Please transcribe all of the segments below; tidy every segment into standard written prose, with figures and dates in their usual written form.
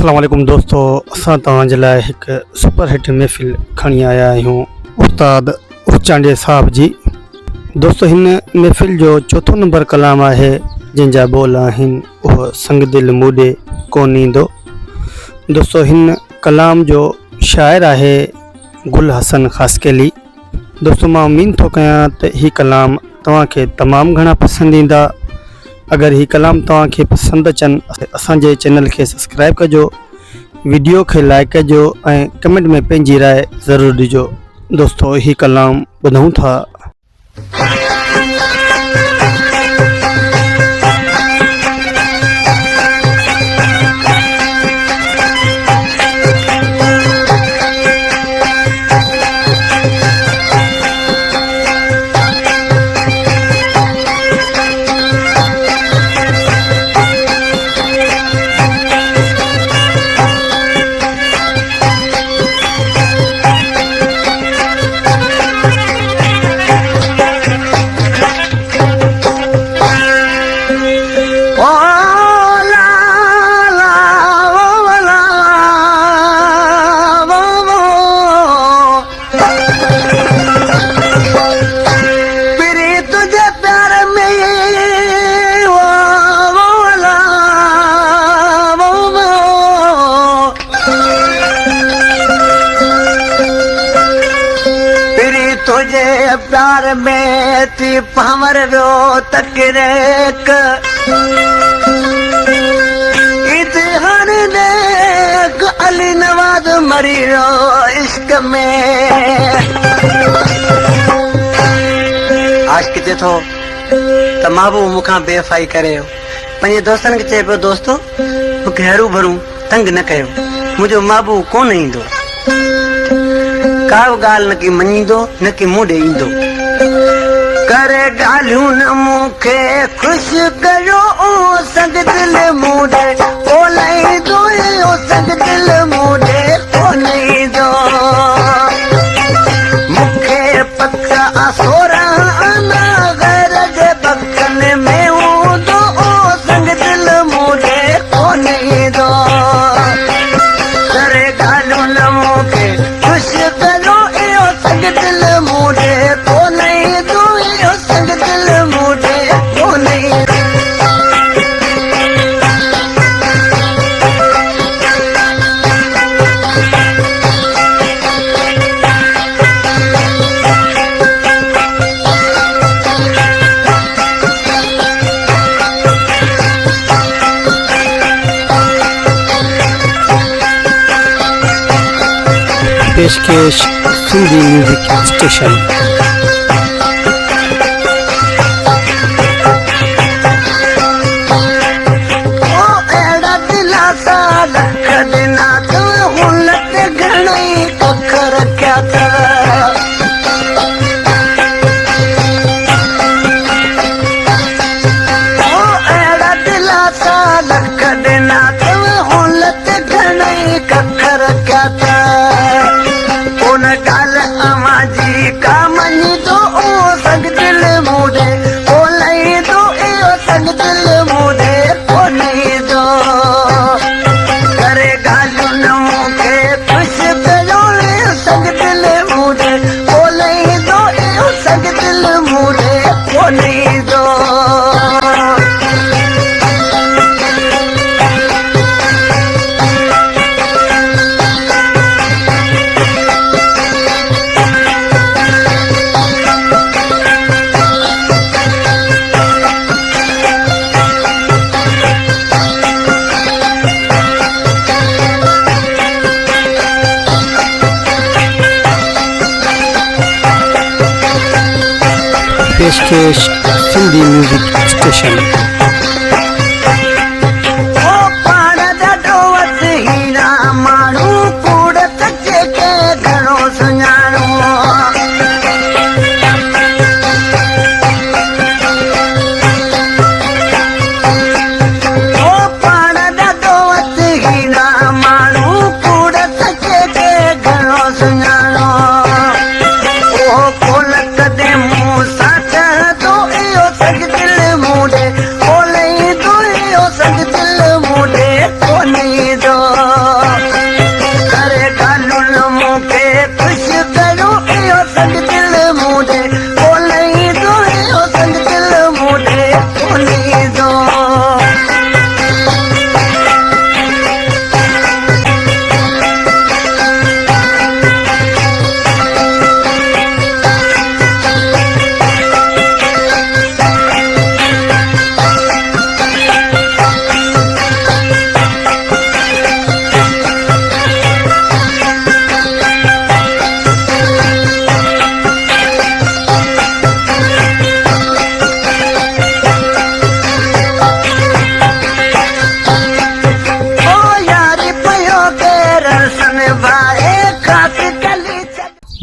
अस्सलाम वालेकुम दोस्तों, असां तव्हांजे लाइ हिकु सुपर हिट महफ़िल खणी आया आहियूं उस्ताद उचांडे साहब जी। दोस्तों, हिन महफ़िल जो चौथो नंबर कलाम आहे जंहिंजा बोल आहिनि उहो संग दिल मूॾे कोन ईंदो। दोस्तों, हिन कलाम जो शाइर आहे गुल हसन ख़ासकेली। दोस्तों, मां उमीद थो कयां त हीउ कलाम तव्हांखे तमामु घणा पसंदि ईंदा। अगर ही कलाम तव्हांखे पसंदि अचनि असांजे चैनल खे सब्सक्राइब कजो, वीडियो खे लाइक कजो ऐं कमेंट में पंहिंजी राय ज़रूरु ॾिजो। दोस्तों, ही कलाम ॿुधूं था। तुझे प्यार में ती पावर रो तकरेक इतिहार देख अली नवाज मरी रो इश्क में। आज किथे थो त महबूब मुखां बेवफ़ाई करे पंहिंजे दोस्तनि खे चए पियो, दोस्तो मूंखे हरू भरू तंग न कयो, मुंहिंजो महबूब कोन ईंदो। का ॻाल्हि न की मञींदो न की मूं ॾे ईंदो। करे ॻाल्हियूं न मूंखे ख़ुशि कयो संग दिल मूं ॾे कोन ईंदो, संग दिल मूं ॾे कोन ईंदो। मूंखे पका सोरा आना घर जे बखन में हूंदो, संग दिल मूं ॾे कोन ईंदो। करे ॻाल्हियूं न मूंखे ख़ुशि कयो संग दिल मूं ॾे कोन ईंदो, संग दिल मूं ॾे कोन ईंदो। पेशकश सिंधी म्यूजिक स्टेशन। पेशकश सिंधी म्यूजिक स्टेशन। कोन कदे मूं सां तो इहो संग दिल मूं ॾे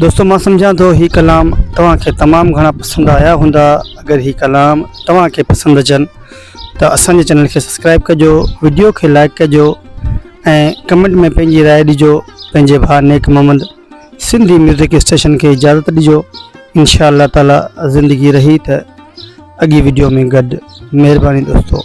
दोस्तों मां सम्झां थो ही कलाम तव्हांखे तमामु घणा पसंदि आया हूंदा। अगरि ही कलाम तव्हांखे पसंदि अचनि त असांजे चैनल खे सब्सक्राइब कजो, वीडियो खे लाइक कजो ऐं कमेंट में पंहिंजी राय ॾिजो। पंहिंजे भाउ नेक मोहम्मद सिंधी म्यूज़िक स्टेशन खे इजाज़त ॾिजो। इंशाअल्लाह ताला ज़िंदगी रही त अॻी वीडियो में गॾु। महिरबानी दोस्तों।